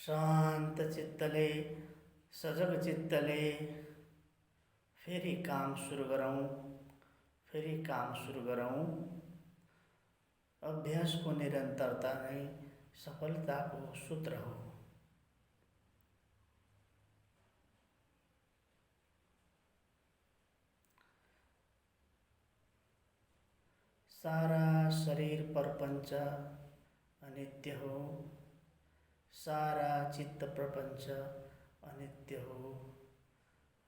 शान्त चित्तले सजग चित्तले फेरि काम सुरु गरौँ। फेरि काम सुरु गरौँ। अभ्यासको निरन्तरता नै सफलताको सूत्र हो। सारा शरीर प्रपञ्च अनित्य हो। सारा चित्त प्रपञ्च अनित्य हो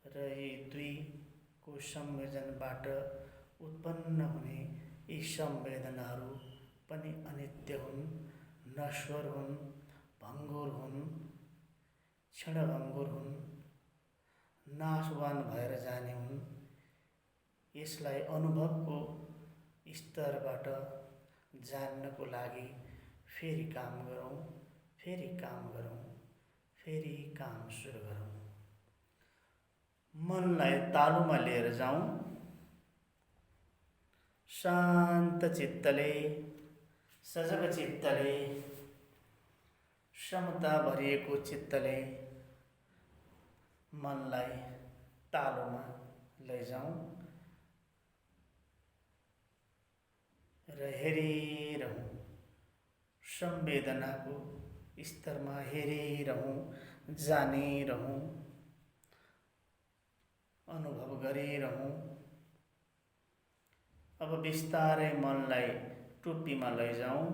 र यी दुईको संयोजनबाट उत्पन्न हुने यी संवेदनाहरू पनि अनित्य हुन्, नश्वर हुन्, भङ्गुर हुन्, क्षणभङ्गुर हुन्, नाशवान भएर जाने हुन्। यसलाई अनुभवको स्तरबाट जान्नको लागि फेरि काम गरौँ। फेरि काम गरौँ। फेरि काम सुरु गरौँ। मनलाई तालुमा लिएर जाउँ। शान्त चित्तले सजग चित्तले समता भरिएको चित्तले मनलाई तालुमा लैजाउँ र हेरिरहौँ। संवेदनाको स्तरमा हेरिरहौँ, जानिरहौँ, अनुभव गरिरहौँ। अब बिस्तारै मनलाई टुप्पीमा लैजाउँ।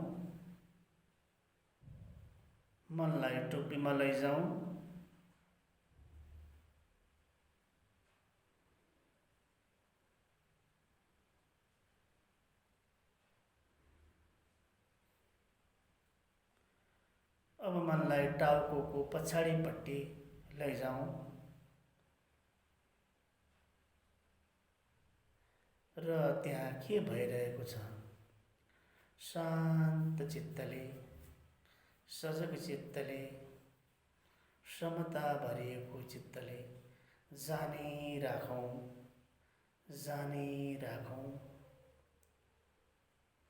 मनलाई टुप्पीमा लैजाउँ। अब मनलाई टाउकोको पछाडिपट्टि लैजाउँ र त्यहाँ के भइरहेको छ शान्त चित्तले सजग चित्तले समता भरिएको चित्तले जानिराखौँ। जानिराखौँ।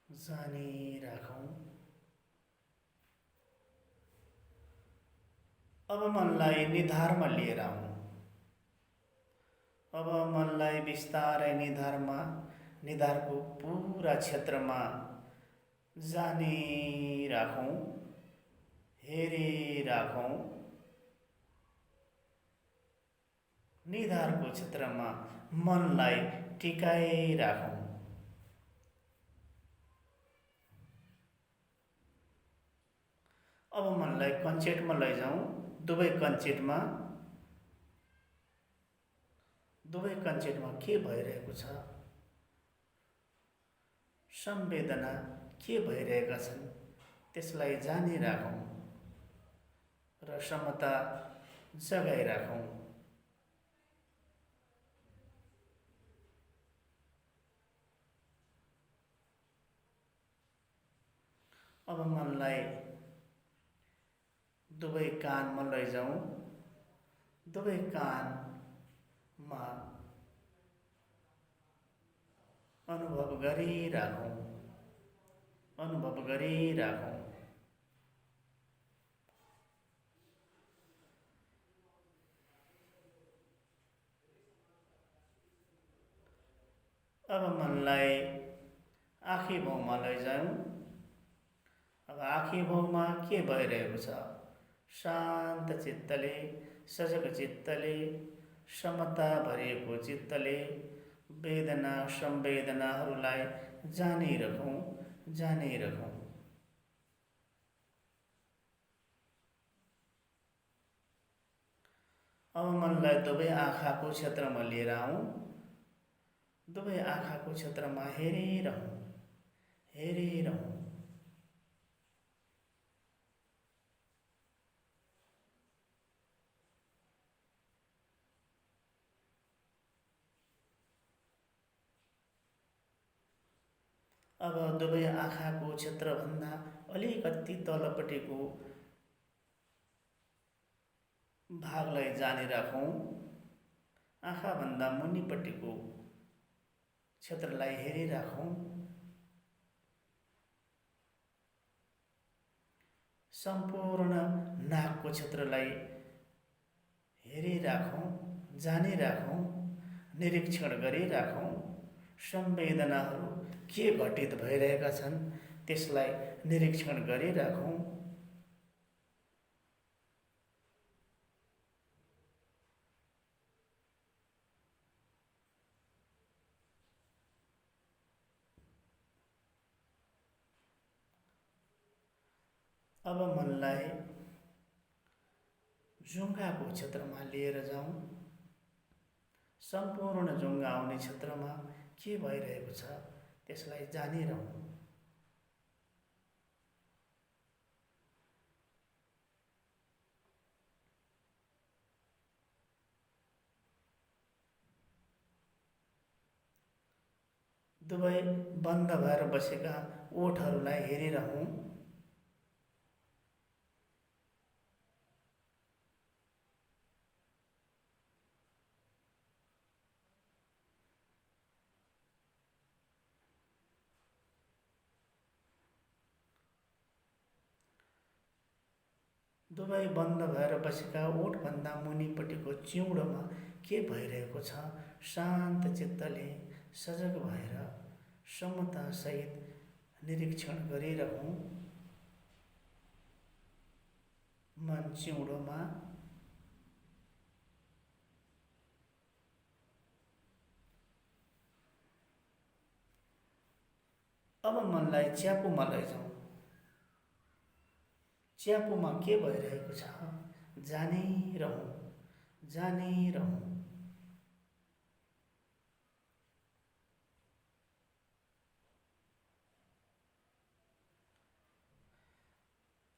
जानिराखौँ। अब मनलाई निधारमा लिएर आउँ। अब मनलाई बिस्तारै निधारको पुरा क्षेत्रमा जानिराखौँ, हेरिराखौँ। निधारको क्षेत्रमा मनलाई टिकाइराखौँ। अब मनलाई कञ्चेटमा लैजाउँ। दुवै कञ्चेटमा के भइरहेको छ, संवेदना के भइरहेका छन् त्यसलाई जानिराखौँ र समता जगाइराखौँ। अब मनलाई दुवै कानमा लैजाउँ। दुवै कानमा अनुभव गरिराखौँ। अनुभव गरिराखौँ। अब मनलाई आँखी भाउमा लैजाउँ। अब आँखी भाउमा के भइरहेको छ शान्त चित्तले सजग चित्तले समता भरिएको चित्तले वेदना संवेदनाहरूलाई जानिरखौँ। जानिरखौँ। अब मनलाई दुवै आँखाको क्षेत्रमा लिएर आउँ। दुवै आँखाको क्षेत्रमा हेरिरहौँ। हेरिरहौँ। अब दुवै आँखाको क्षेत्रभन्दा अलिकति तलपट्टिको भागलाई जानिराखौँ। आँखाभन्दा मुनिपट्टिको क्षेत्रलाई हेरिराखौँ। सम्पूर्ण नाकको क्षेत्रलाई हेरिराखौँ, जानिराखौँ, निरीक्षण गरिराखौँ। संवेदनाहरू के घटित भइरहेका छन् त्यसलाई निरीक्षण गरिराखौँ। अब मनलाई जुङ्गाको क्षेत्रमा लिएर जाउँ। सम्पूर्ण जुङ्गा आउने क्षेत्रमा के भइरहेको छ त्यसलाई जानिरहौँ। दुवै बन्द भएर बसेका ओठहरूलाई हेरिरहौँ। दुवै बन्द भएर बसेका ओठभन्दा मुनिपट्टिको चिउँडोमा के भइरहेको छ शान्त चित्तले सजग भएर समतासहित निरीक्षण गरिरहौँ। मन चिउँडोमा, अब मनलाई च्यापुमा लैजाउँ। च्यापुमा के भइरहेको छ जानिरहौँ, जानिरहौँ।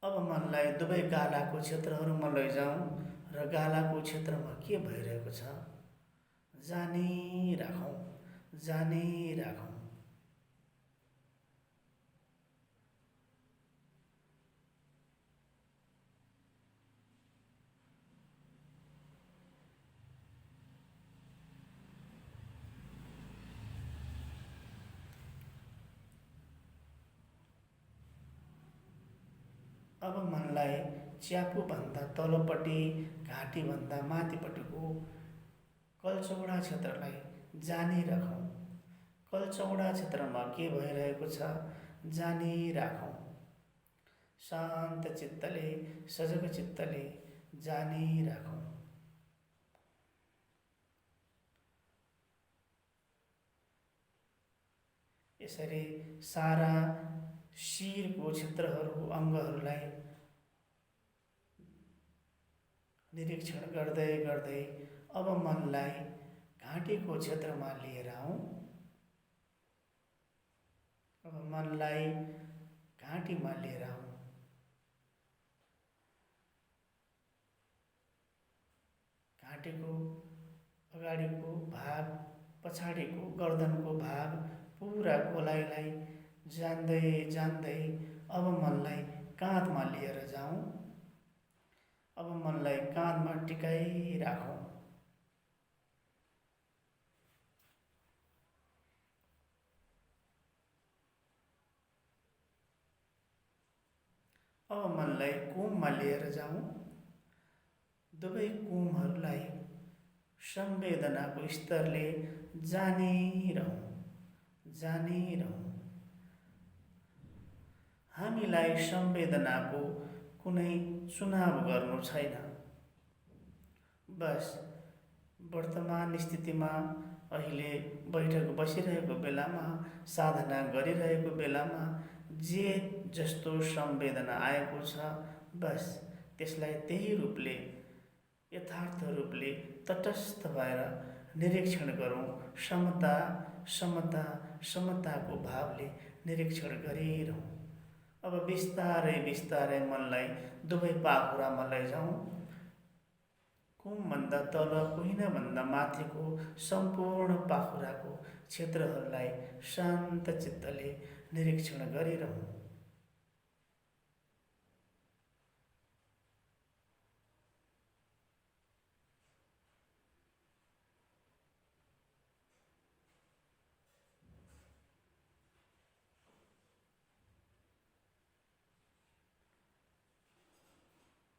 अब मनलाई दुवै गालाको क्षेत्रहरूमा लैजाउँ र गालाको क्षेत्रमा के भइरहेको छ जानिराखौँ, जानिराखौँ। अब मनलाई च्यापुभन्दा तल्लोपट्टि घाँटीभन्दा माथिपट्टिको कल्चौडा क्षेत्रलाई जानिराखौँ। कल्चौडा क्षेत्रमा के भइरहेको छ जानिराखौँ। शान्त चित्तले, सजग चित्तले जानिराखौँ। यसरी सारा शिरको क्षेत्रहरू, अङ्गहरूलाई निरीक्षण गर्दै गर्दै अब मनलाई घाँटीको क्षेत्रमा लिएर आऊँ। अब मनलाई घाँटीमा लिएर आऊँ। घाँटीको अगाडिको भाग, पछाडिको गर्दनको भाग, पुरा गोलाइलाई जान्दै जान्दै अब मनलाई काँधमा लिएर जाऊँ। अब मनलाई काँधमा टिकाइराखौँ। अब मनलाई कुममा लिएर जाऊँ। दुवै कुमहरूलाई संवेदनाको स्तरले जानिरहौँ, जानिरहौँ। हामीलाई संवेदनाको कुनै चुनाव गर्नु छैन। बस वर्तमान स्थितिमा अहिले बैठक बसिरहेको बेलामा, साधना गरिरहेको बेलामा जे जस्तो संवेदना आएको छ बस त्यसलाई त्यही रूपले, यथार्थ रूपले तटस्थ भएर निरीक्षण गरौँ। समता, समता, समताको भावले निरीक्षण गरिरहौँ। अब बिस्तारै बिस्तारै मनलाई दुवै पाखुरामा लैजाउँ। कुमभन्दा तल, कुहिनाभन्दा माथिको सम्पूर्ण पाखुराको क्षेत्रहरूलाई शान्त चित्तले निरीक्षण गरिरहौँ।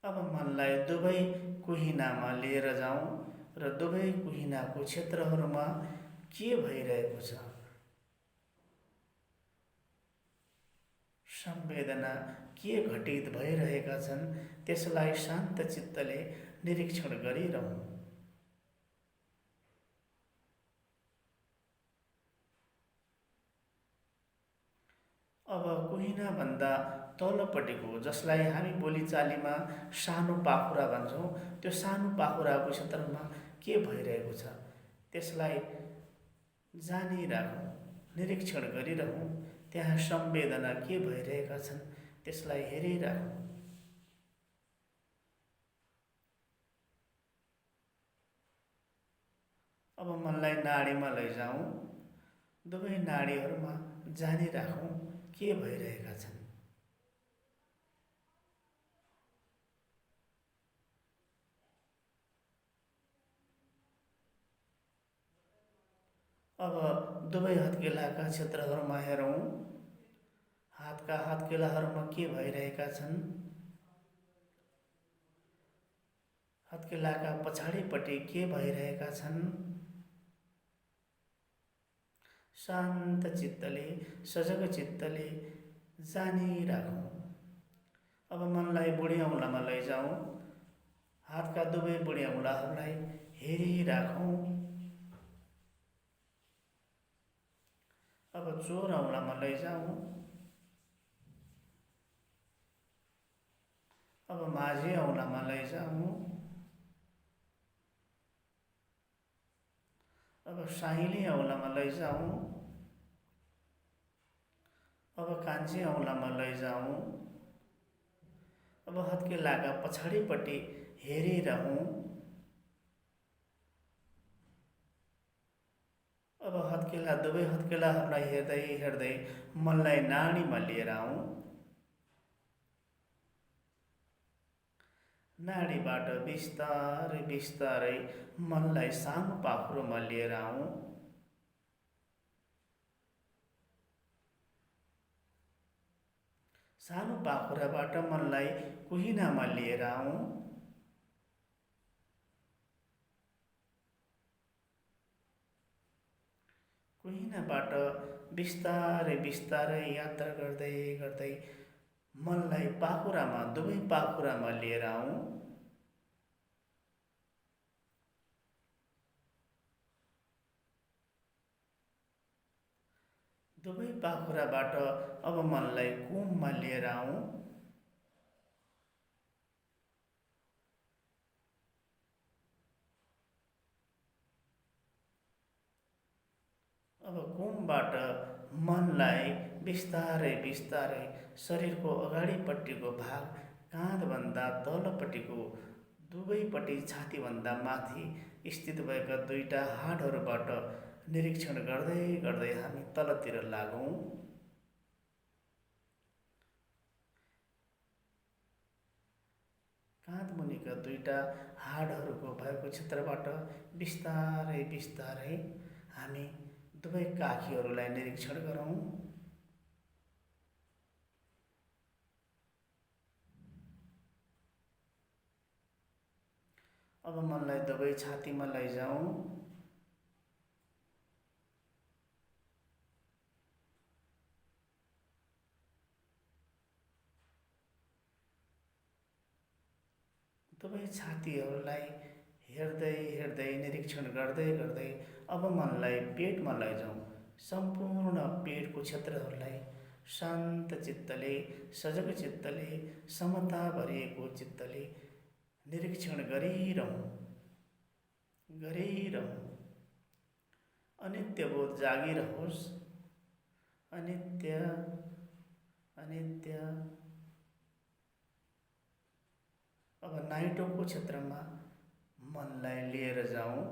अब मनलाई दुवै कुहिनामा लिएर जाउँ र दुवै कुहिनाको क्षेत्रहरूमा के भइरहेको छ, संवेदना के घटित भइरहेका छन्, त्यसलाई शान्त चित्तले निरीक्षण गरिरहँ। अब कुहिनाभन्दा तलपट्टिको, जसलाई हामी बोलीचालीमा सानो पाखुरा भन्छौँ, त्यो सानो पाखुराको क्षेत्रमा के भइरहेको छ त्यसलाई जानिराखौँ, निरीक्षण गरिरहौँ। त्यहाँ संवेदना के भइरहेका छन् त्यसलाई हेरिराखौँ। अब मनलाई नाडीमा लैजाउँ, दुवै नाडीहरूमा जानिराखौँ के भइरहेका छन्। अब दुवै हत्केलाका क्षेत्रहरूमा हेरौँ, हातका हत्केलाहरूमा के भइरहेका छन्, हत्केलाका पछाडिपट्टि के भइरहेका छन्। शान्त चित्तले, सजग चित्तले जानिराखौँ। अब मनलाई बुढी औँलामा लैजाउँ, हातका दुवै बुढी औँलाहरूलाई हेरिराखौँ। अब चोर औँलामा लैजाउँ, अब माझी औँलामा लैजाउँ, अब साइली औँलामा लैजाउँ, अब कान्छी औँलामा लैजाउँ। अब हत्केलाका पछाडिपट्टि हेरिरहौँ। अब हत्केला, दुवै हत्केलाहरूलाई हेर्दै हेर्दै मनलाई नाडीमा लिएर आऊँ। नाडीबाट बिस्तारै बिस्तारै मनलाई सानो पाखुरोमा लिएर आऊँ। सानो पाखुराबाट मनलाई कुहिनामा लिएर आऊँ। कुहिनाबाट बिस्तारै बिस्तारै यात्रा गर्दै गर्दै मनलाई पाखुरामा, दुवै पाखुरामा लिएर आऊँ। दुवै पाखुराबाट अब मनलाई कुममा लिएर आऊँ। अब कुमबाट मनलाई बिस्तारै बिस्तारै शरीरको अगाडिपट्टिको भाग, काँधभन्दा तलपट्टिको, दुवैपट्टि छातीभन्दा माथि स्थित भएका दुईटा हाडहरूबाट निरीक्षण गर्दै गर्दै हामी तलतिर लागौँ। काँधमुनिका दुईटा हाडहरूको भएको क्षेत्रबाट बिस्तारै बिस्तारै हामी दुवै काखीहरूलाई निरीक्षण गरौँ। अब मनलाई दुवै छातीमा लैजाउँ। दुवै छातीहरूलाई हेर्दै हेर्दै निरीक्षण गर्दै गर्दै अब मनलाई पेटमा लैजाउँ। सम्पूर्ण पेटको क्षेत्रहरूलाई शान्त चित्तले, सजग चित्तले, समता भरिएको चित्तले निरीक्षण गरिरहँ, गरिरहँ। अनित्य बोध जागिरहोस्। अनित्य, अनित्य। अब नाइटोको क्षेत्रमा मनलाई लिएर जाउँ।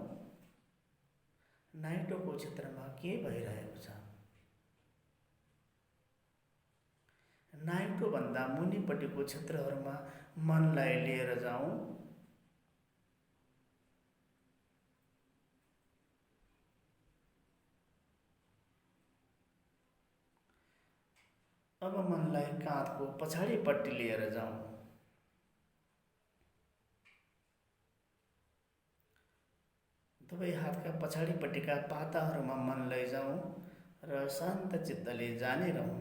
नाइटोको क्षेत्रमा के भइरहेको छ, नाइटोभन्दा मुनिपट्टिको क्षेत्रहरूमा मनलाई लिएर जाउँ। अब मनलाई काँधको पछाडिपट्टि लिएर जाउँ। दुवै हातका पछाडिपट्टिका पाताहरूमा मन लैजाउँ र शान्त चित्तले जाने रहौँ।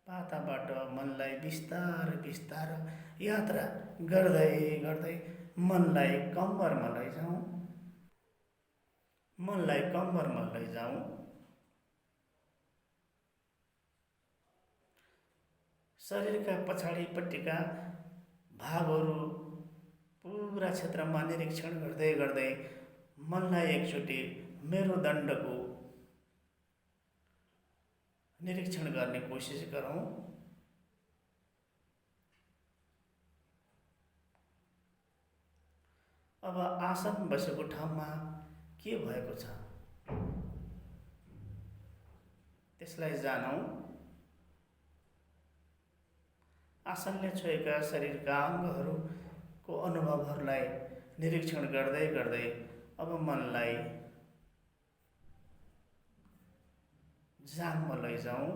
पाताबाट मनलाई बिस्तारै बिस्तारै यात्रा गर्दै गर्दै मनलाई कम्मरमा लैजाउँ। मनलाई कम्मरमा लैजाउँ। शरीरका पछाडिपट्टिका भागहरू पुरा क्षेत्रमा निरीक्षण गर्दै गर्दै मनलाई एकचोटि मेरुदण्डको निरीक्षण गर्ने कोसिस गरौँ। अब आसन बसेको ठाउँमा के भएको छ त्यसलाई जानौँ। आसनले छोएका शरीरका अङ्गहरूको अनुभवहरूलाई निरीक्षण गर्दै गर्दै अब मनलाई जाममा लैजाउँ।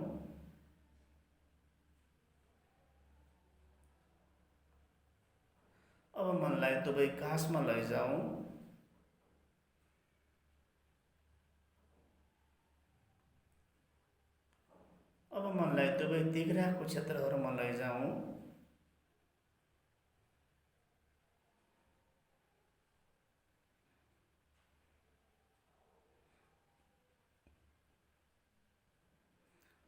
अब मनलाई दुवै काखमा लैजाउँ। अब मनलाई दुवै तिघ्राको क्षेत्रहरूमा लैजाउँ।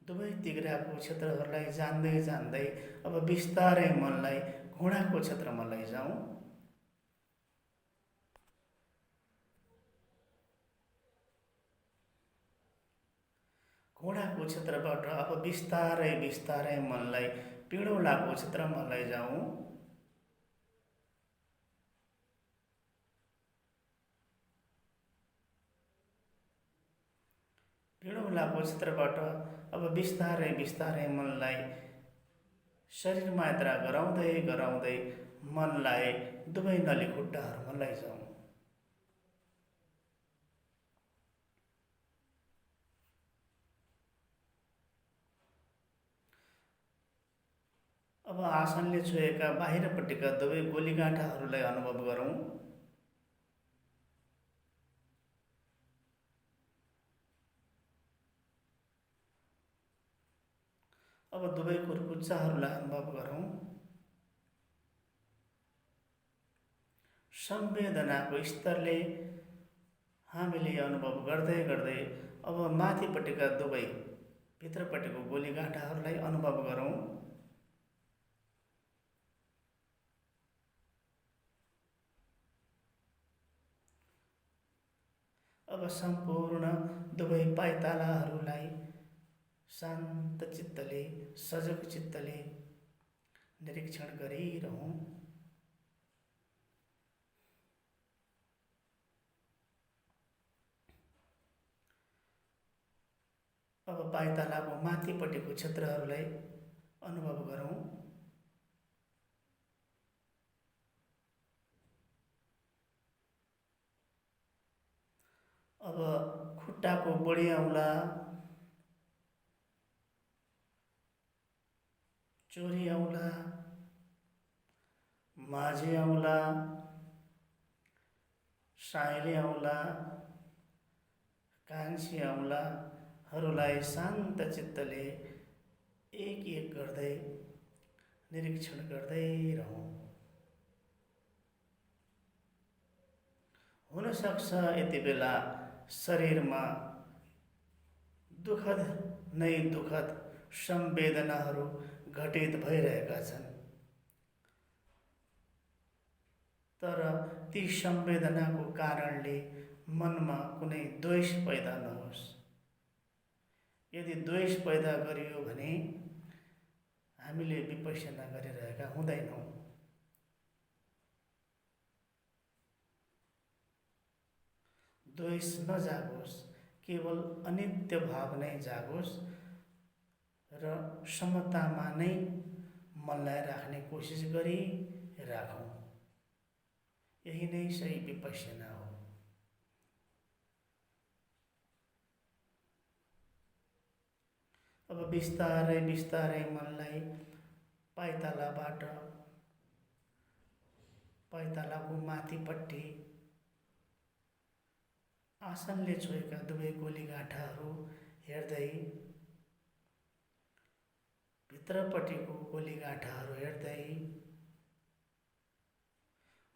दुवै तिघ्राको क्षेत्रहरूलाई जान्दै जान्दै अब बिस्तारै मनलाई घुँडाको क्षेत्रमा लैजाउँ। घुँडाको क्षेत्रबाट अब बिस्तारै बिस्तारै मनलाई पिँडौलाको क्षेत्रमा लैजाउँ। पिँडौलाको क्षेत्रबाट अब बिस्तारै बिस्तारै मनलाई शरीरमा यात्रा गराउँदै गराउँदै मनलाई दुवै नली खुट्टाहरूमा लैजाउँ। अब आसनले छोएका बाहिरपट्टिका दुवै गोलीगाँठाहरूलाई अनुभव गरौँ। अब दुवै कुर्कुच्चाहरूलाई अनुभव गरौँ। संवेदनाको स्तरले हामीले अनुभव गर्दै गर्दै अब माथिपट्टिका दुवै भित्रपट्टिको गोलीगाँठाहरूलाई अनुभव गरौँ। अब सम्पूर्ण दुवै पाइतालाहरूलाई शान्त चित्तले सजग चित्तले निरीक्षण गरिरहौँ। अब पाइतालाको माथिपट्टिको क्षेत्रहरूलाई अनुभव गरौँ। अब खुट्टाको बढी औँला, चोरी औँला, माझी औँला, साइली औँला, कान्छी औँलाहरूलाई शान्त चित्तले एक एक गर्दै निरीक्षण गर्दै रहौँ। हुनसक्छ यति बेला शरीरमा दुःखद नै दुःखद संवेदनाहरू घटित भइरहेका छन्, तर ती संवेदनाको कारणले मनमा कुनै द्वेष पैदा नहोस्। यदि द्वेष पैदा गरियो भने हामीले विपश्यना गरिरहेका हुँदैनौँ। द्वेष नजागोस्, केवल अनित्य भाव नै जागोस् र समतामा नै मनलाई राख्ने कोसिस गरिराखौँ। यही नै सही विपश्यना हो। अब अब बिस्तारै बिस्तारै मनलाई पाइतालाबाट पाइतालाको माथिपट्टि आसनले छोएका दुवै गोलीगाँठाहरू हेर्दै, भित्रपट्टिको गोलीगाँठाहरू हेर्दै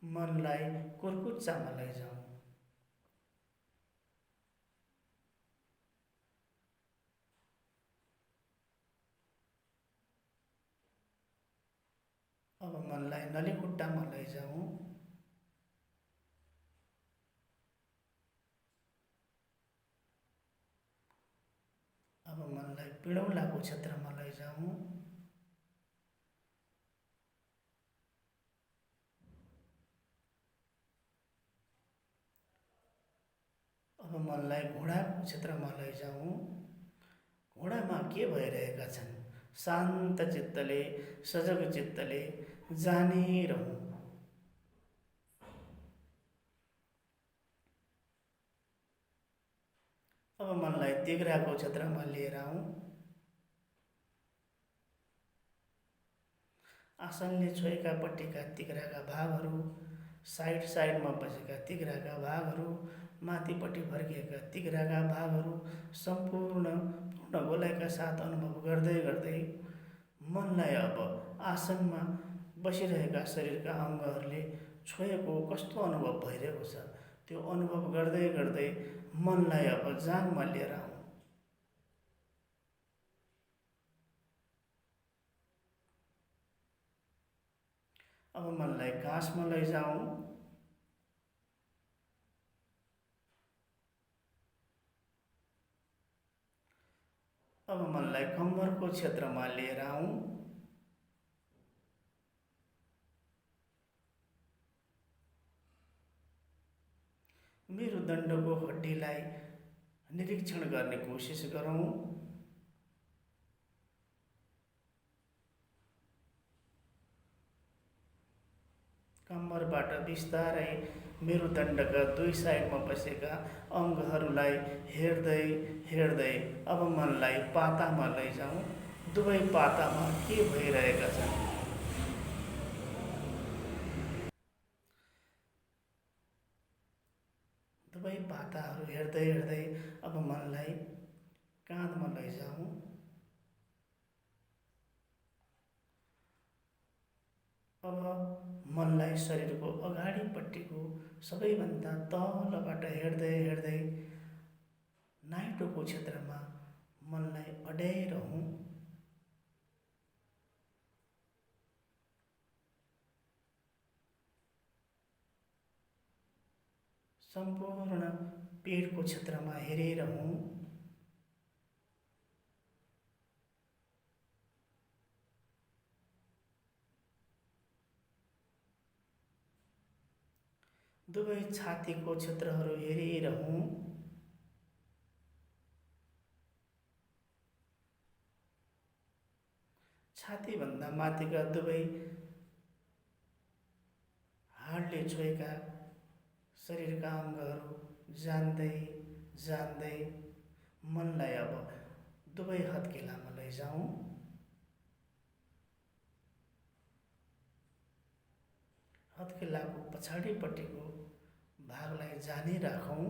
मनलाई कुर्कुच्चामा लैजाऊ। अब मनलाई नलीखुट्टामा लैजाऊ। अब मनलाई पिडौलाको क्षेत्रमा लैजाऊ। अब मनलाई घुँडाको क्षेत्रमा लैजाऊ। घुँडामा के भइरहेका छन् शान्त चित्तले, सजग चित्तले जानिरहँ। अब मनलाई तिघ्राको क्षेत्रमा लिएर आऊ। आसनले छोएका पट्टिका तिघ्राका भागहरू, साइड साइडमा बसेका तिघ्राका भागहरू, माथिपट्टि फर्किएका तिघ्राका भागहरू सम्पूर्ण पूर्ण गोलाइका साथ अनुभव गर्दै गर्दै मनलाई अब आसनमा बसिरहेका शरीरका अङ्गहरूले छोएको कस्तो अनुभव भइरहेको छ त्यो अनुभव गर्दै गर्दै मनलाई अब जाङमा लिएर आऊ। अब मनलाई घाँसमा लैजाऊ। अब मनलाई कम्मरको क्षेत्रमा लिएर आऊ। मेरुदण्डको हड्डीलाई निरीक्षण गर्ने कोसिस गरौँ। कम्मरबाट बिस्तारै मेरुदण्डका दुई साइडमा बसेका अङ्गहरूलाई हेर्दै हेर्दै अब मनलाई पातामा लैजाऊ। दुवै पातामा के भइरहेका छन् दुवै पाताहरू हेर्दै हेर्दै अब मनलाई काँधमा लैजाऊ। अब मनलाई शरीरको अगाडिपट्टिको सबैभन्दा तलबाट हेर्दै हेर्दै नाइटोको क्षेत्रमा मनलाई अड्याइरहँ। सम्पूर्ण पेटको क्षेत्रमा हेरिरहँ। दुवै छातीको क्षेत्रहरू हेरिरहँ। छातीभन्दा माथिका दुवै हाडले छोएका शरीरका अङ्गहरू जान्दै जान्दै मनलाई अब दुवै हत्केलामा लैजाऊ। हत्केलाको पछाडिपट्टिको भागलाई जानिराखौँ।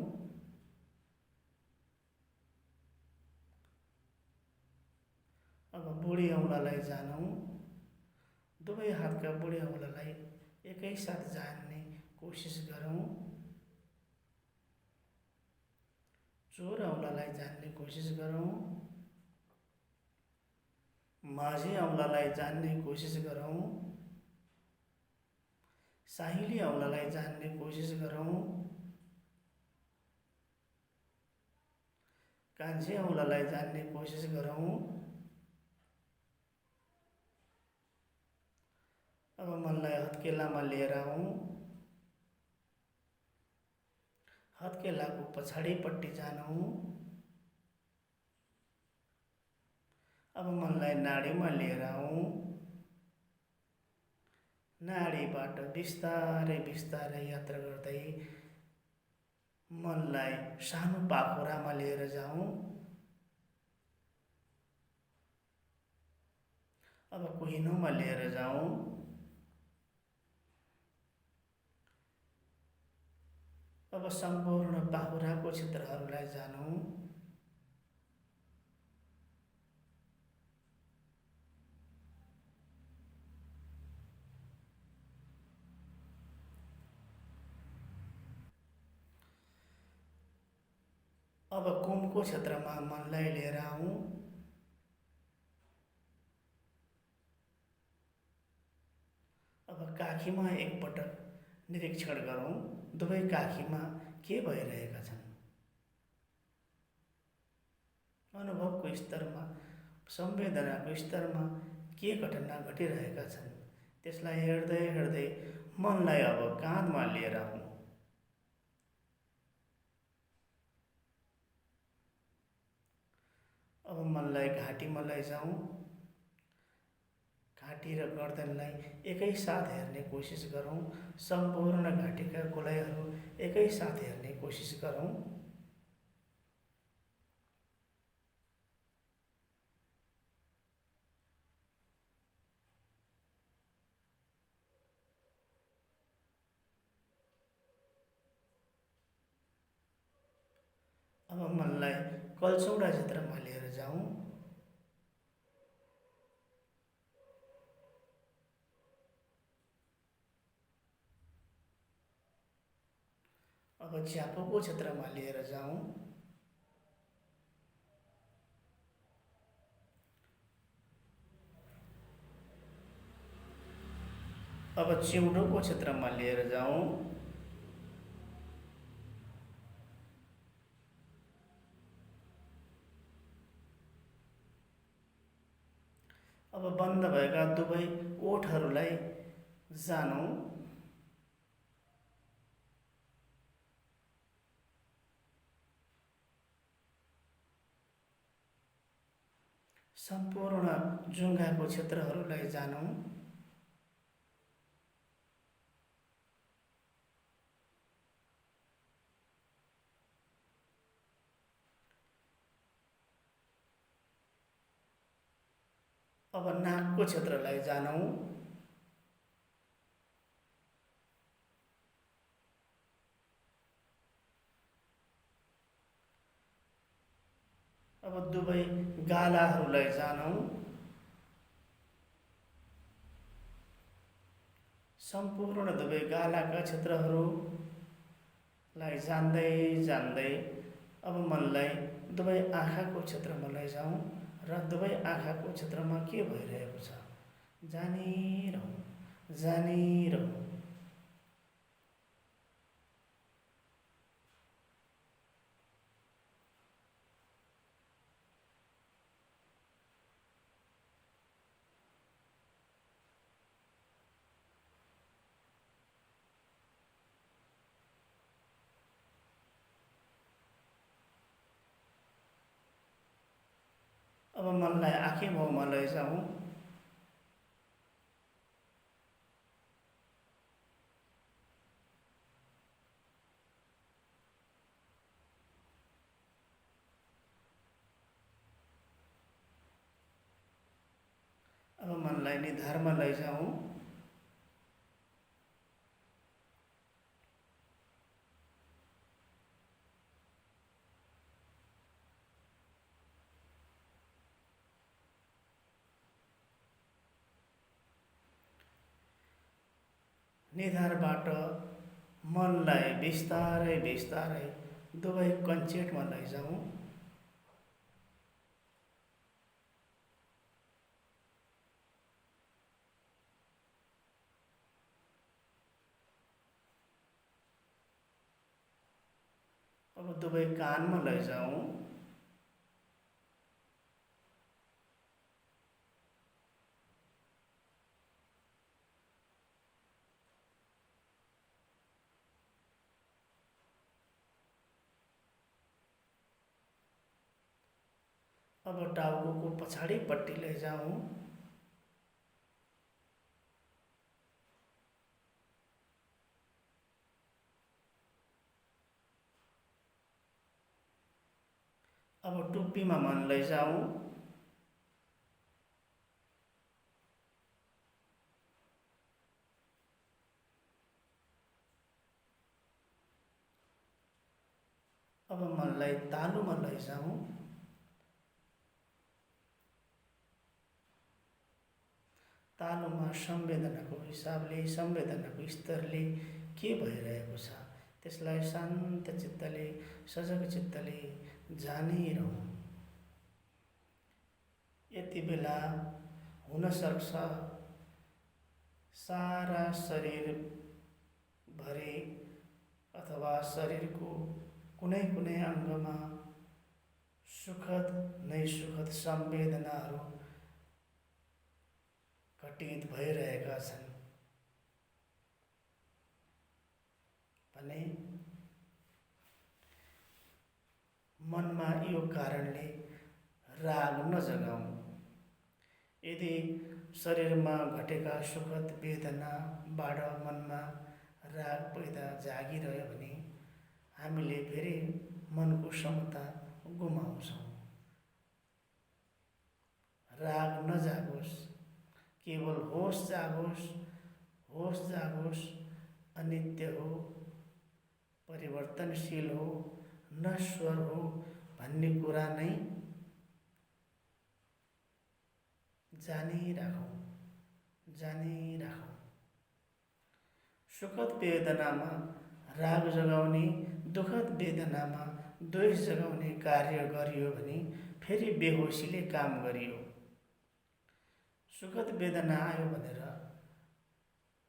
अब बुढी औँलालाई जानौँ। दुवै हातका बुढी औँलालाई एकैसाथ जान्ने कोसिस गरौँ। चोर औँलालाई जान्ने कोसिस गरौँ। माझी औँलालाई जान्ने कोसिस गरौँ। साहिली औँलालाई जान्ने कोसिस गरौँ। कान्छी औँलालाई जान्ने कोसिस गरौँ। अब मनलाई हत्केलामा लिएर आऊ। हत्केलाको पछाडिपट्टि जानौँ। अब मनलाई नाडीमा लिएर आऊ। नाडीबाट बिस्तारै बिस्तारै यात्रा गर्दै मनलाई सानो पाखुरामा लिएर जाऊ। अब कोहिनोमा लिएर जाउँ। अब सम्पूर्ण बाहुराको क्षेत्रहरूलाई जानौँ। अब कुमको क्षेत्रमा मनलाई लिएर आऊँ। अब काखीमा एकपटक निरीक्षण गरौँ, दुवै काखीमा के भइरहेका छन्। अनुभवको स्तरमा, संवेदनाको स्तरमा के घटना घटिरहेका छन्, त्यसलाई हेर्दै हेर्दै मनलाई अब काँधमा लिएर आऊँ। अब मनलाई घाँटीमा लैजाउँ। घाँटी र गर्दनलाई एकैसाथ हेर्ने कोसिस गरौँ। सम्पूर्ण घाँटीका गोलाइहरू एकैसाथ हेर्ने कोसिस गरौँ। अब मनलाई कल्चौडा क्षेत्रमा लिएर जाउँ। अब च्यापोको क्षेत्रमा लिएर जाउँ। अब चिउँडोको क्षेत्रमा लिएर जाउँ। अब बन्द भएका दुवै ओठहरूलाई जानौँ। सम्पूर्ण जुङ्गाको क्षेत्रहरूलाई जानौँ। अब नाकको क्षेत्रलाई जानौँ। अब दुवै गालाहरूलाई जानौँ। सम्पूर्ण दुवै गालाका क्षेत्रहरूलाई जान्दै जान्दै अब मनलाई दुवै आँखाको क्षेत्रमा लैजाउँ र दुवै आँखाको क्षेत्रमा के भइरहेको छ जानिरहँ, जानिरहँ। अब मनलाई आँखी भाउमा लैजाउँ। अब मनलाई निधारमा लैजाउँ। निधारबाट मनलाई बिस्तारै बिस्तारै दुवै कञ्चेटमा लैजाउँ। अब दुवै कानमा लैजाउँ। अब टाउको पछाडिपट्टि लैजाउँ। अब टुप्पीमा मन लैजाउँ। अब मनलाई तालुमा लैजाउँ। तालुमा संवेदनाको हिसाबले, संवेदनाको स्तरले के भइरहेको छ त्यसलाई शान्त चित्तले, सजग चित्तले जानिरहँ। यति बेला हुनसक्छ सारा शरीरभरि अथवा शरीरको कुनै कुनै अङ्गमा सुखद नै सुखद संवेदनाहरू घटित भइरहेका छन् भने मनमा यो कारणले राग नजगाउँ। यदि शरीरमा घटेका सुखद वेदनाबाट मनमा राग पैदा जागिरह्यो भने हामीले फेरि मनको समता गुमाउँछौँ। राग नजागोस्, केवल होश जागोस्। होश जागोस्, अनित्य हो, परिवर्तनशील हो, नश्वर हो भन्ने कुरा नै जानिराखौँ। सुखद वेदनामा राग जगाउने, दुःखद वेदनामा द्वेष जगाउने कार्य गरियो भने फेरि बेहोसीले काम गरियो। सुखद वेदना आयो भनेर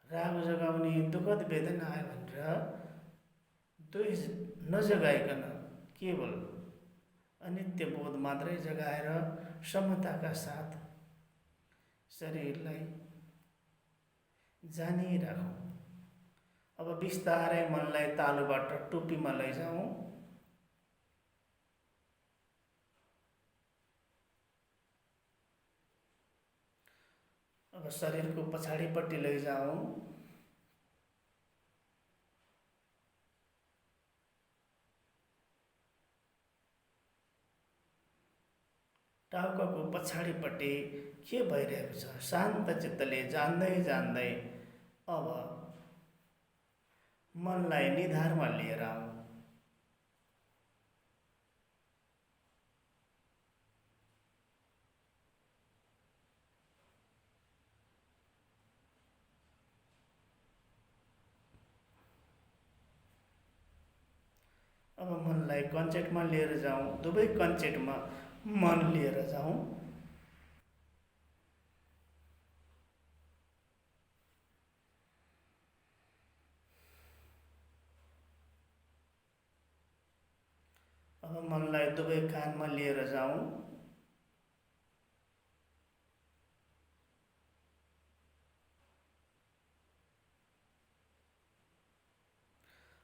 राग जगाउने, दुःखद वेदना आयो भनेर द्वेष नजगाइकन केवल अनित्य बोध मात्रै जगाएर समताका साथ शरीरलाई जानिराखौँ। अब बिस्तारै मनलाई तालुबाट टुप्पीमा लैजाउँ। अब शरीरको पछाडिपट्टि लैजाउँ। टाउकाको पछाडिपट्टि के भइरहेको छ शान्त चित्तले जान्दै जान्दै अब मनलाई निधारमा लिएर आऊ। अब मनलाई कन्चेटमा लिएर जाउँ। दुवै कन्चेटमा मन लिएर जाउँ। अब मनलाई दुवै कानमा लिएर जाउँ।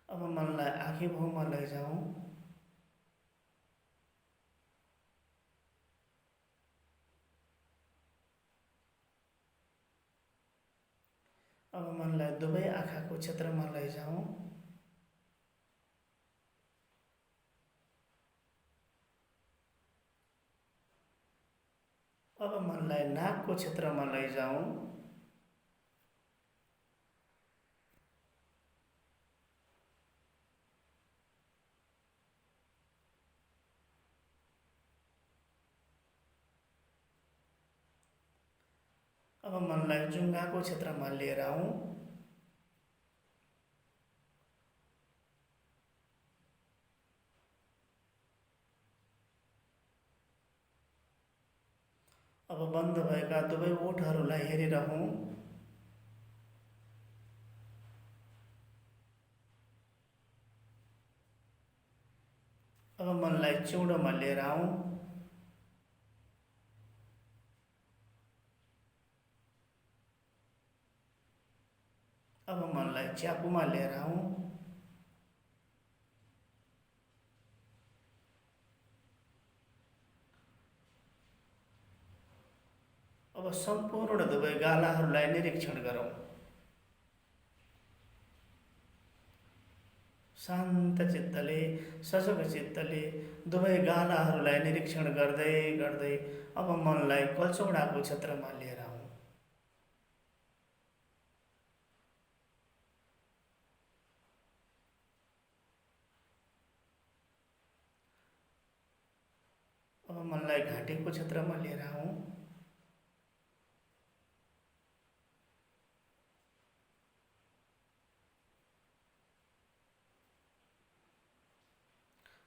अब मनलाई आँखी भाउमा लैजाउँ। अब मनलाई दुवै आँखाको क्षेत्रमा लैजाउँ। अब मनलाई नाकको क्षेत्रमा लैजाउँ। अब मनलाई जुङ्गाको क्षेत्रमा लिएर आऊँ। अब बन्द भएका दुवै ओठहरूलाई हेरिरहौँ। अब मनलाई चिउँडोमा लिएर आऊँ। अब मनलाई च्यापुमा लिएर आऊँ। अब सम्पूर्ण दुवै गालाहरूलाई निरीक्षण गरौँ। शान्त चित्तले, सजग चित्तले दुवै गालाहरूलाई निरीक्षण गर्दै गर्दै अब मनलाई कल्चौडाको क्षेत्रमा लिएर आऊँ। मनलाई घाँटीको क्षेत्रमा लिएर आऊँ।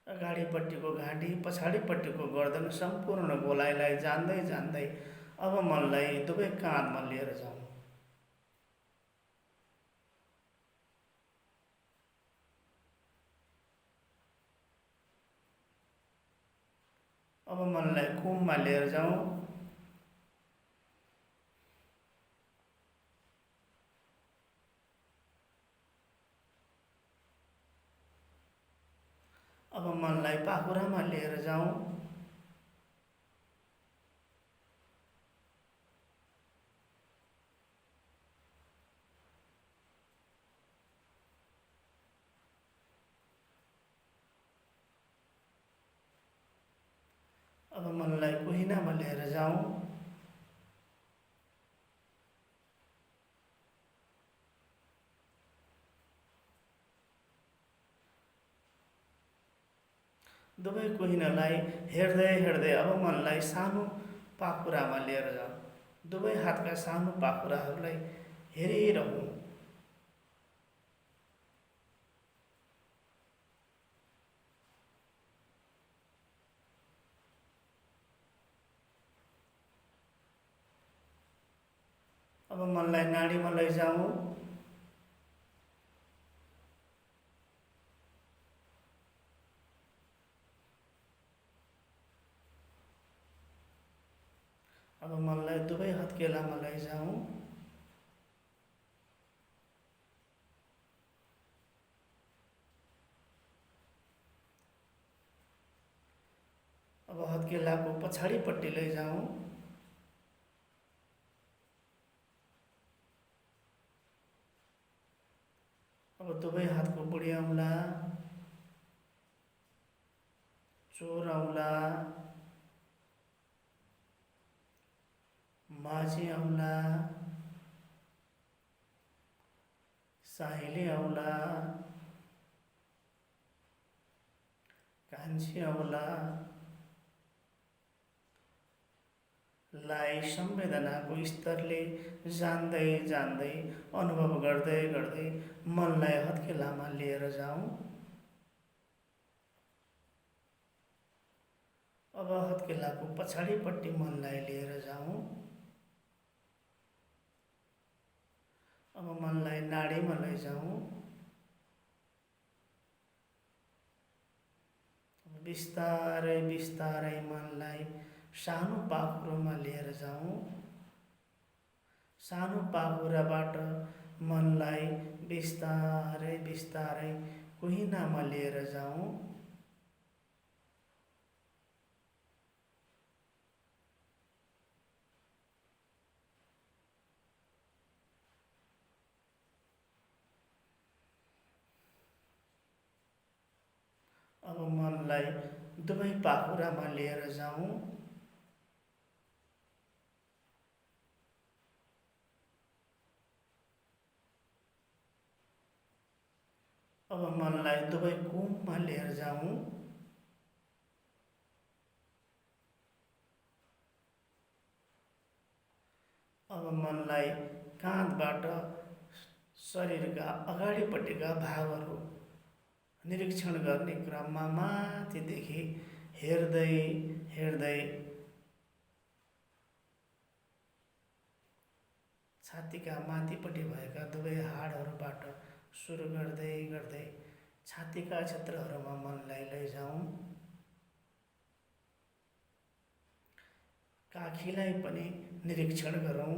अगाडिपट्टिको घाँटी, पछाडिपट्टिको गर्दन सम्पूर्ण गोलाइलाई जान्दै जान्दै अब मनलाई दुवै काँधमा लिएर जाउँ। अब मनलाई कुममा लिएर जाउँ। अब मनलाई पाखुरामा लिएर जाउँ। अब मनलाई कुहिनामा लिएर जाउँ। दुवै कुहिनालाई हेर्दै हेर्दै अब मनलाई सानो पाखुरामा लिएर जाउँ। दुवै हातका सानो पाखुराहरूलाई हेरिरहौँ। अब मनलाई नाडीमा लैजाउँ। अब मनलाई दुवै हत्केलामा लैजाउँ। अब हत्केलाको पछाडिपट्टि लैजाउँ। अब दुवै हातको बुढी औँला, चोर औँला, माझी औँला, साहिली औँला, कान्छी औँला लाई संवेदनाको स्तरले जान्दै जान्दै अनुभव गर्दै गर्दै मनलाई हत्केलामा लिएर जाउँ। अब हत्केलाको पछाडिपट्टि मनलाई लिएर जाउँ। अब मनलाई नाडीमा लैजाउँ। बिस्तारै बिस्तारै मनलाई सानो पाखुरोमा लिएर जाउँ। सानो पाखुराबाट मनलाई बिस्तारै बिस्तारै कुहिनामा लिएर जाउँ। अब मनलाई दुवै पाखुरामा लिएर जाउँ। अब मनलाई दुवै कुममा लिएर जाउँ। अब मनलाई काँधबाट शरीरका अगाडिपट्टिका भागहरू निरीक्षण गर्ने क्रममा माथिदेखि हेर्दै हेर्दै छातीका माथिपट्टि भएका दुवै हाडहरूबाट सुरु गर्दै गर्दै छातीका क्षेत्रहरूमा मनलाई लैजाउँ। काखीलाई पनि निरीक्षण गरौँ।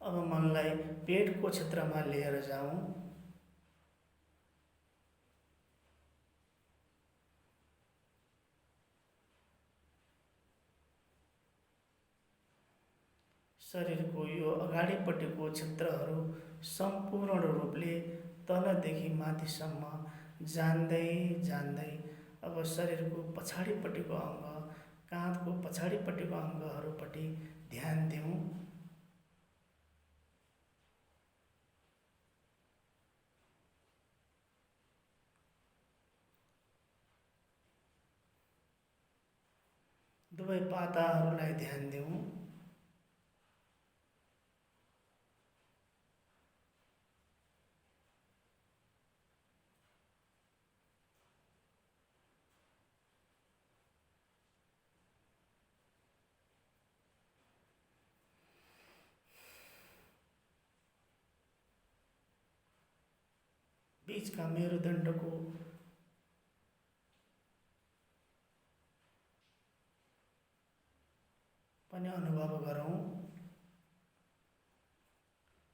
अब मनलाई पेटको क्षेत्रमा लिएर जाउँ। शरीरको यो अगाडिपट्टिको क्षेत्रहरू सम्पूर्ण रूपले तलदेखि माथिसम्म जान्दै जान्दै अब शरीरको पछाडिपट्टिको अङ्ग, काँधको पछाडिपट्टिको अङ्गहरूपट्टि ध्यान दिउँ। दुवै पाताहरूलाई ध्यान देऊ। बीचका मेरुदण्डको पनि अनुभव गरौँ।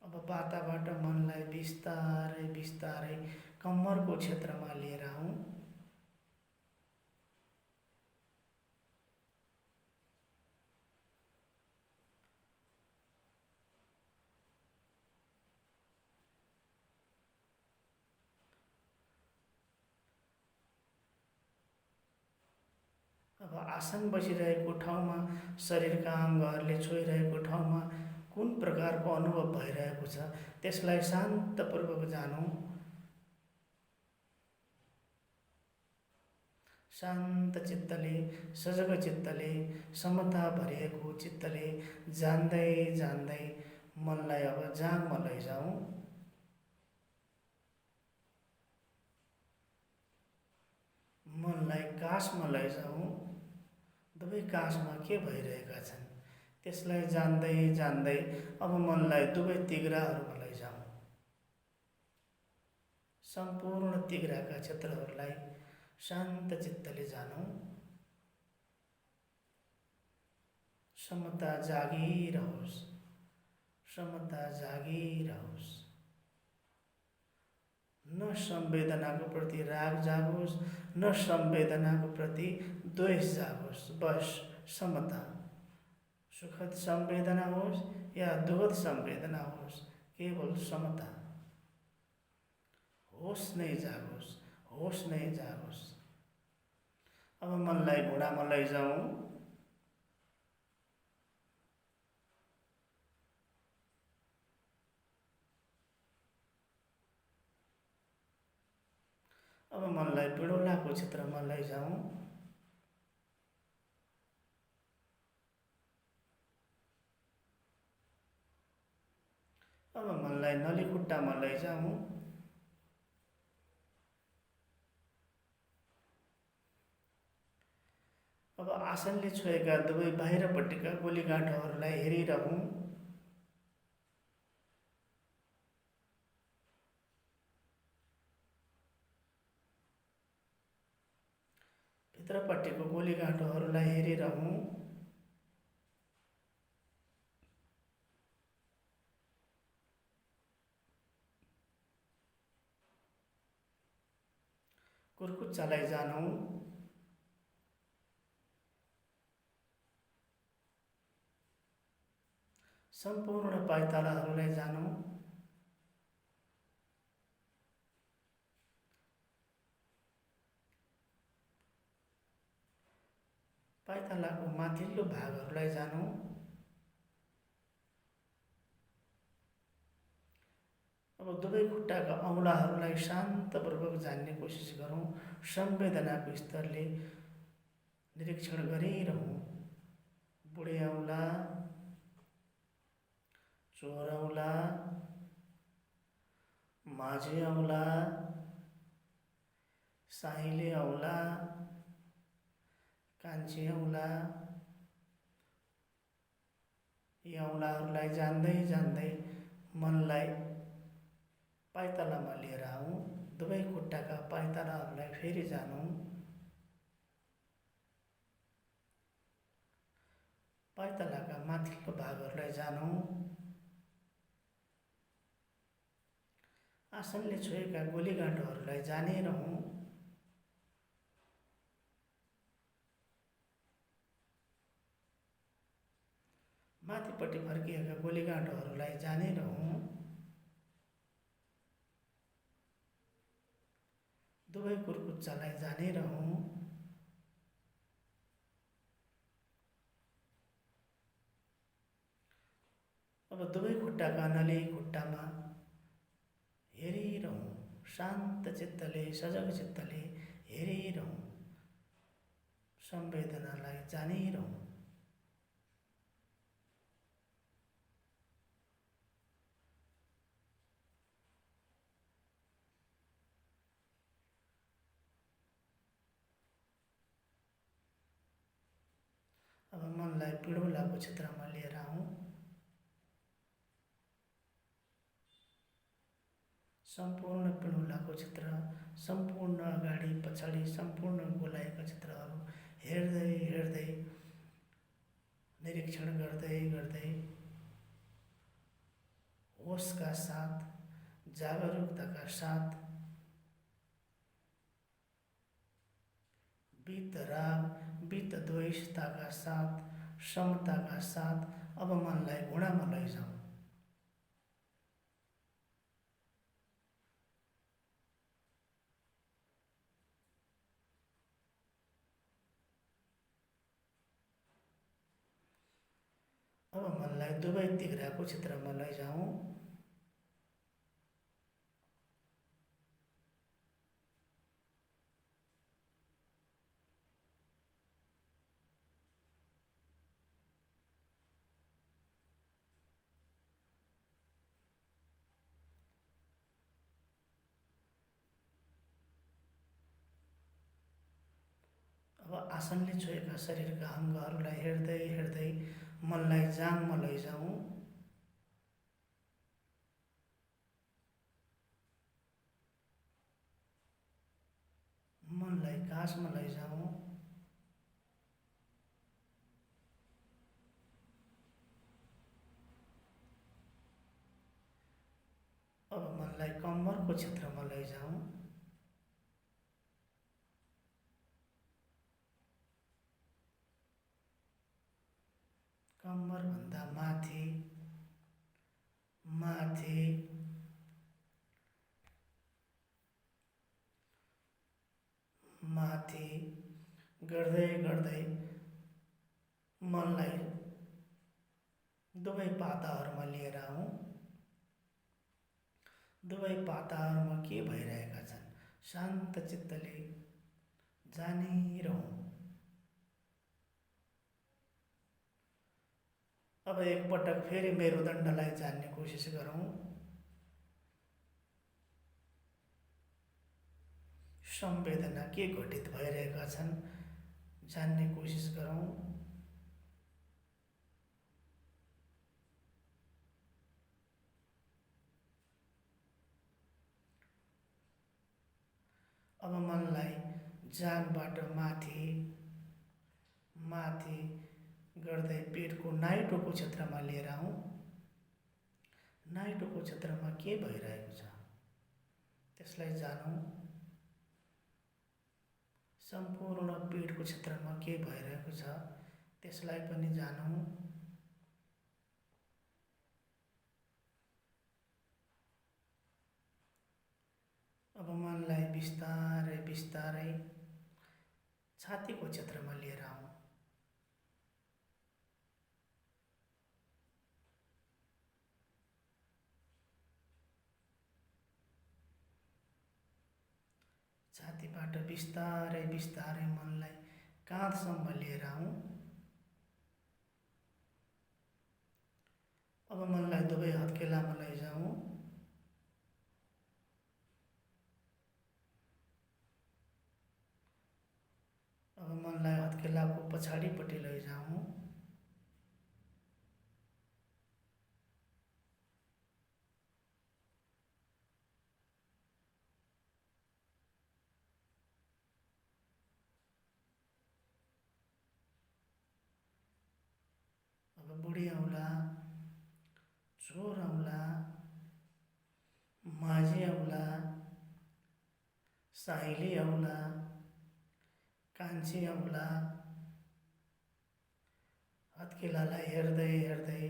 अब पाताबाट मनलाई बिस्तारै बिस्तारै कम्मरको क्षेत्रमा लिएर आऊँ। अब आसन बसिरहेको ठाउँमा शरीरका अङ्गहरूले छोइरहेको ठाउँमा कुन प्रकारको अनुभव भइरहेको छ त्यसलाई शान्तपूर्वक जानौँ। शान्त चित्तले, सजग चित्तले, समता भरिएको चित्तले जान्दै जान्दै मनलाई अब जागमा लैजाउँ। मनलाई कासमा लैजाउँ। दुवै कासमा के भइरहेका छन् त्यसलाई जान्दै जान्दै अब मनलाई दुवै तिघ्राहरूमा लैजाउँ। सम्पूर्ण तिघ्राका क्षेत्रहरूलाई शान्त चित्तले जानौँ। समता जागिरहोस्, समता जागिरहोस्। न संवेदनाको प्रति राग जागोस्, न संवेदनाको प्रति द्वेष जागोस्। बस समता। सुखद संवेदना होस् या दुखद संवेदना होस्, केवल समता। होस नै जागोस्, होस नै जागोस्। अब मनलाई घुँडामा लैजाउँ। अब मनलाई पिडौलाको क्षेत्रमा लैजाउँ। अब मनलाई नलीखुट्टामा लैजाउँ। अब आसनले छोएका दुवै बाहिरपट्टिका गोलीगाँठहरूलाई हेरिरहौँ। भित्रपट्टिको गोलीगाँठोहरूलाई हेरिरहौँ। कुर्कुच्चालाई जानौँ। सम्पूर्ण पाइतालाहरूलाई जानौँ। पाइतालाको माथिल्लो भागहरूलाई जानौँ। अब दुवै खुट्टाका औँलाहरूलाई शान्तपूर्वक जान्ने कोसिस गरौँ। संवेदनाको स्तरले निरीक्षण गरिरहौँ। बुढे औँला, चोर औँला, माझी औँला, साइले औँला, कान्छी औँला। यी औँलाहरूलाई जान्दै जान्दै मनलाई पाइतालामा लिएर आऊँ। दुवै खुट्टाका पाइतालाहरूलाई फेरि जानौँ। पाइतालाका माथिल्लो भागहरूलाई जानौँ। आसनले छोएका गोलीगाँठोहरूलाई जानिरहौँ। माथिपट्टि फर्किएका गोलीगाँठोहरूलाई जानिरहौँ। दुवै कुर्कुच्चालाई जानिरहौँ। अब दुवै खुट्टाका नली खुट्टामा हेरिरहौँ। शान्त चित्तले, सजग चित्तले हेरिरहौँ। संवेदनालाई जानिरहौँ। मनलाई पिडुलाको क्षेत्रमा लिएर आऊँ। सम्पूर्ण पिडुलाको क्षेत्र, सम्पूर्ण अगाडि पछाडि सम्पूर्ण गोलाइका क्षेत्रहरू हेर्दै हेर्दै निरीक्षण गर्दै गर्दै होसका साथ, जागरुकताका साथ वीतराग वीतद्वेषताका साथ, समताका साथ अब मनलाई घुँडामा लैजाउँ। अब मनलाई दुवै तिघ्राको क्षेत्रमा लैजाउँ। अब आसनले छोएका शरीरका अङ्गहरूलाई हेर्दै हेर्दै मनलाई जाङमा लैजाउँ। मनलाई काँसमा लैजाउँ। अब मनलाई कम्मरको क्षेत्रमा लैजाउँ। कम्मरभन्दा माथि माथि माथि गर्दै गर्दै मनलाई दुवै पाताहरूमा लिएर आऊँ। दुवै पाताहरूमा के भइरहेका छन् शान्त चित्तले जानिरहँ। अब एकपटक फेरि मेरुदण्डलाई जान्ने कोसिस गरौँ। संवेदना के घटित भइरहेका छन् जान्ने कोसिस गरौँ। अब मनलाई जाङबाट माथि माथि गर्दै पेटको नाइटोको क्षेत्रमा लिएर आऊँ। नाइटोको क्षेत्रमा के भइरहेको छ त्यसलाई जानौँ। सम्पूर्ण पेटको क्षेत्रमा के भइरहेको छ त्यसलाई पनि जानौँ। अब मनलाई बिस्तारै बिस्तारै छातीको क्षेत्रमा लिएर आऊँ। छातीबाट बिस्तारै बिस्तारै मनलाई काँधसम्म लिएर आऊँ। अब मनलाई दुवै हत्केलामा लैजाउँ। अब मनलाई हत्केलाको पछाडिपट्टि लैजाउँ। अब बुढी औँला, चोर औँला, माझी औँला, साइली औँला, कान्छी औँला हत्केलालाई हेर्दै हेर्दै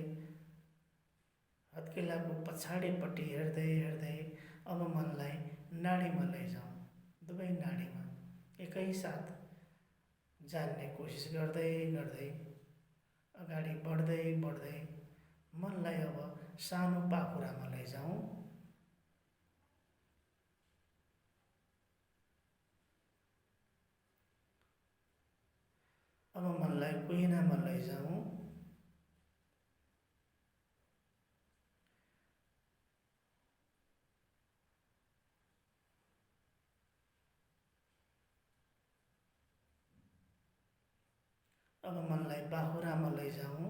हत्केलाको पछाडिपट्टि हेर्दै हेर्दै अब मनलाई नाडीमा लैजाउँ। दुवै नाडीमा एकैसाथ जान्ने कोसिस गर्दै गर्दै अगाडि बढ्दै बढ्दै मनलाई अब सानो पाखुरामा लैजाउँ। अब मनलाई कुहिनामा लैजाउँ। अब मनलाई बाहुरामा लैजाऊँ।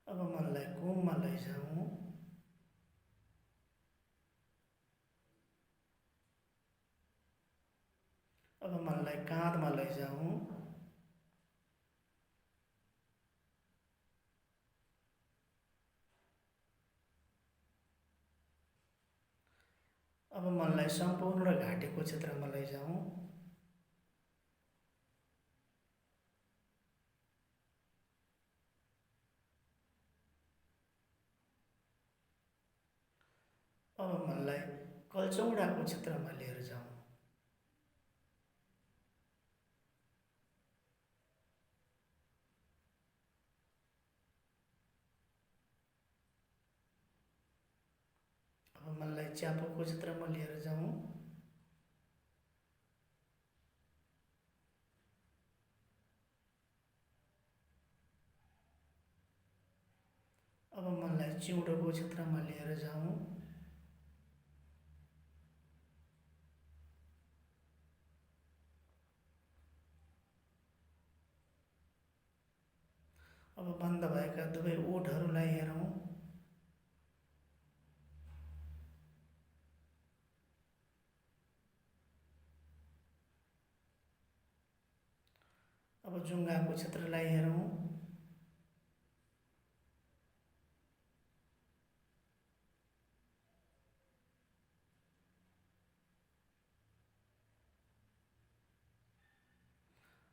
अब मनलाई घुममा लैजाऊँ। अब मनलाई काँधमा लैजाऊँ। अब मनलाई सम्पूर्ण घाँटीको क्षेत्रमा लैजाऊँ। अब मनलाई कल्चौडाको क्षेत्रमा लिएर जाऊँ। अब मनलाई च्यापुको क्षेत्रमा लिएर जाऊँ। अब मनलाई चिउँडोको क्षेत्रमा लिएर जाऊँ। अब बन्द भएका दुवै ओठहरूलाई हेरौँ। अब जुङ्गाको क्षेत्रलाई हेरौँ।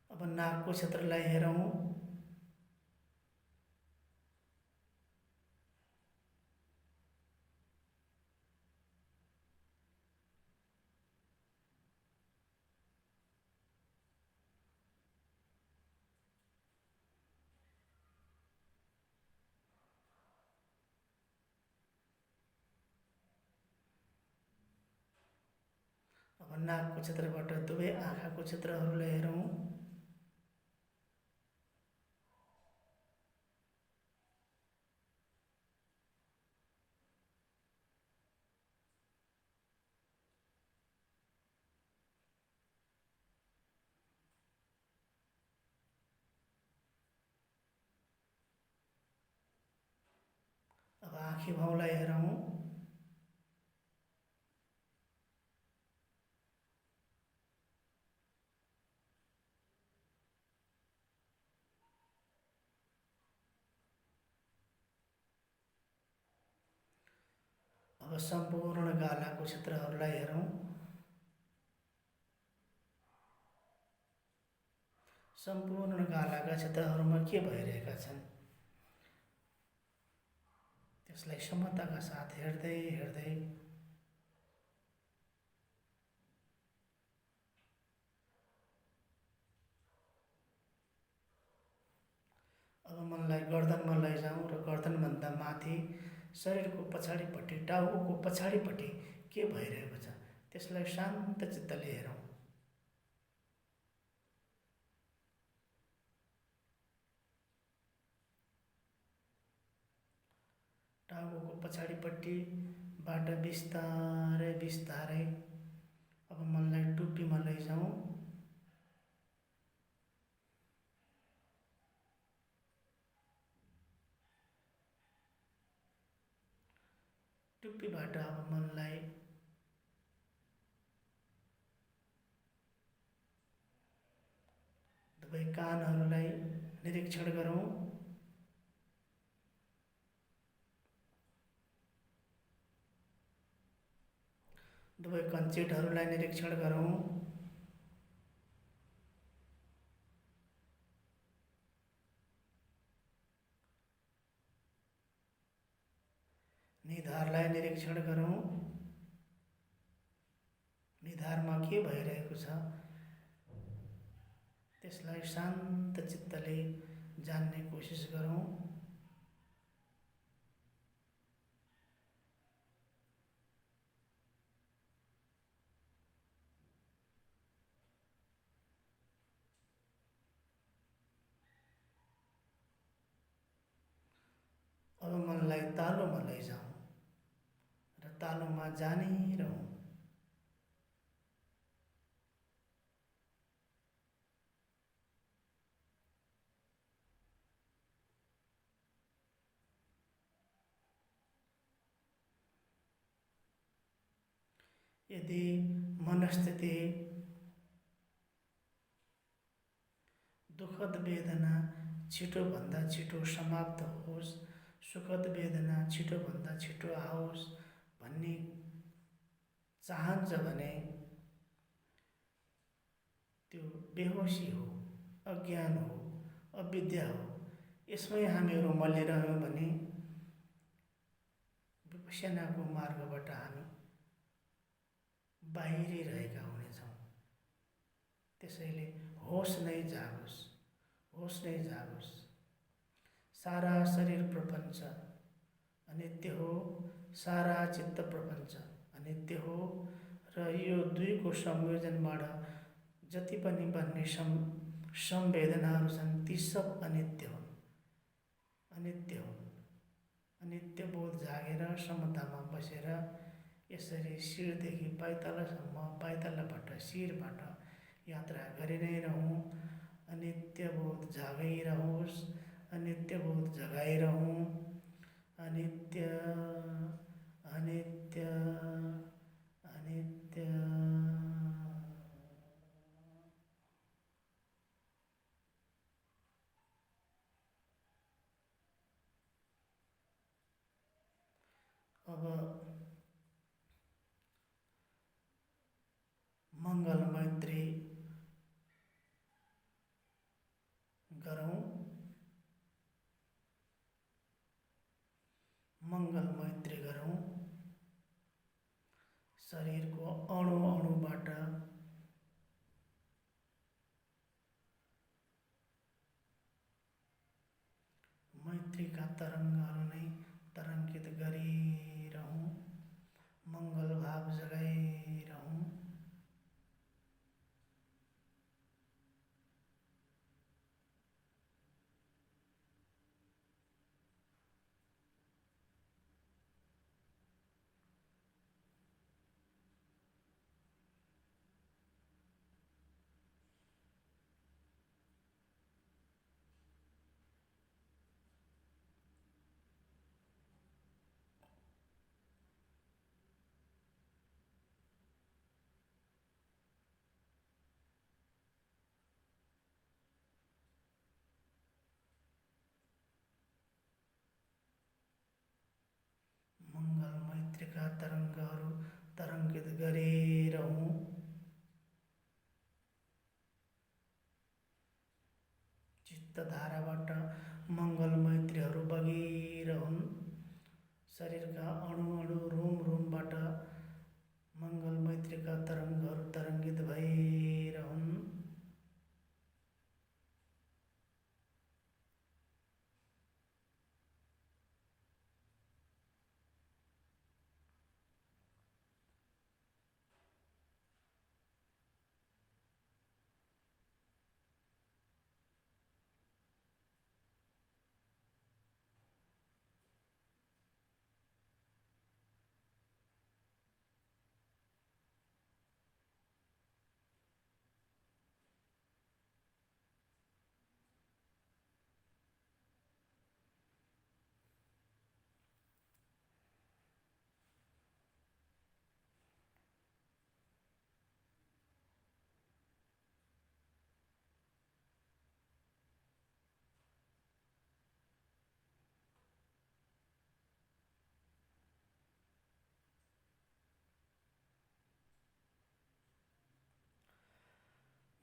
अब नाकको क्षेत्रलाई हेरौँ। अब नाकको क्षेत्रबाट दुवै आँखाको क्षेत्रहरूलाई हेरौँ। अब आँखी भाउलाई हेरौँ। अब सम्पूर्ण गालाको क्षेत्रहरूलाई हेरौँ। सम्पूर्ण गालाका क्षेत्रहरूमा के भइरहेका छन् त्यसलाई क्षमताका साथ हेर्दै हेर्दै अब मनलाई गर्दनमा लैजाऊँ र गर्दनभन्दा माथि शरीरको पछाडिपट्टि टाउको पछाडिपट्टि के भइरहेको छ त्यसलाई शान्त चित्तले हेरौँ। टाउको पछाडिपट्टिबाट बिस्तारै बिस्तारै अब मनलाई टुप्पीमा लैजाऊँ। टुप्पीबाट अब मनलाई दुवै कानहरूलाई निरीक्षण गरौँ। दुवै कञ्चेटहरूलाई निरीक्षण गरौँ। निधारलाई निरीक्षण गरौँ। निधारमा के भइरहेको छ त्यसलाई शान्त चित्तले जान्ने कोसिस गरौँ। मनलाई तालोमा लैजाउँ र तालोमा जानै रहौँ। यदि मनस्थिति दुःखद वेदना छिटोभन्दा छिटो समाप्त होस्, सुखद वेदना छिटोभन्दा छिटो आओस् भन्ने चाहन्छ भने त्यो बेहोसी हो, अज्ञान हो, अविद्या हो। यसमै हामीहरू मल्लिरह्यौँ भने विपश्यनाको मार्गबाट हामी बाहिरिरहेका हुनेछौँ। त्यसैले होस नै जागोस्, होस नै जागोस्। सारा शरीर प्रपञ्च अनित्य हो, सारा चित्त प्रपञ्च अनित्य हो र यो दुईको संयोजनबाट जति पनि बन्ने संवेदनाहरू छन् ती सब अनित्य हुन्, अनित्य हुन्। अनित्य बोध जागेर समतामा बसेर यसरी शिरदेखि पाइतलासम्म, पाइतलाबाट शिरबाट यात्रा गरि नै रहौँ। अनित्य बोध जागैरहोस्, अनित्य बोध जगाइरहौँ। अनित्य अनित्य अनित्य। अब मङ्गल मैत्री गरौँ। मङ्गल मैत्री गरौँ। शरीरको अणु अणुबाट मैत्रीका तरङ्गहरू नै तरङ्गित गरिरहौँ, मङ्गल भाव जगाइरहौँ। मङ्गल मैत्रीका तरङ्गहरू तरङ्गित गरिरहौँ। चित्तधाराबाट मङ्गल मैत्रीहरू बगिरहन्। शरीरका अणु अणु रुम रुमबाट मङ्गल मैत्रीका तरङ्गहरू तरङ्गित भइरहन्।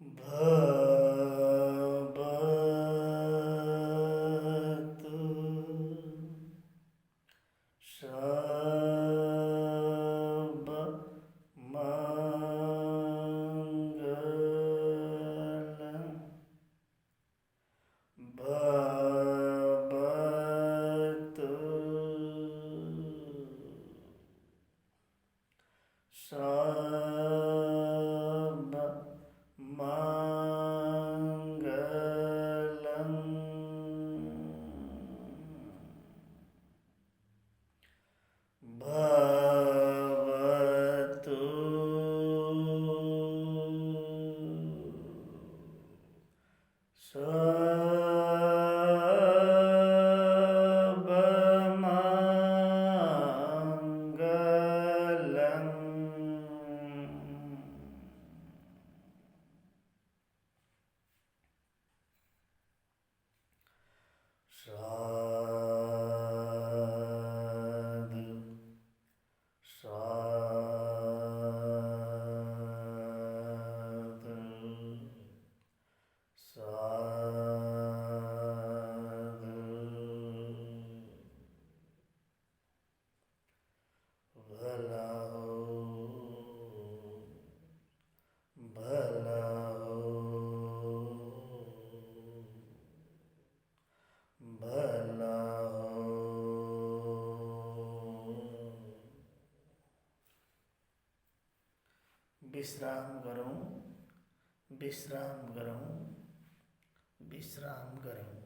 भवतु सर्वमङ्गलम्। भवतु सर्वमङ्गलम्। भला हो, भला हो, भला हो। विश्राम गरौँ, विश्राम गरौँ, विश्राम गरौँ।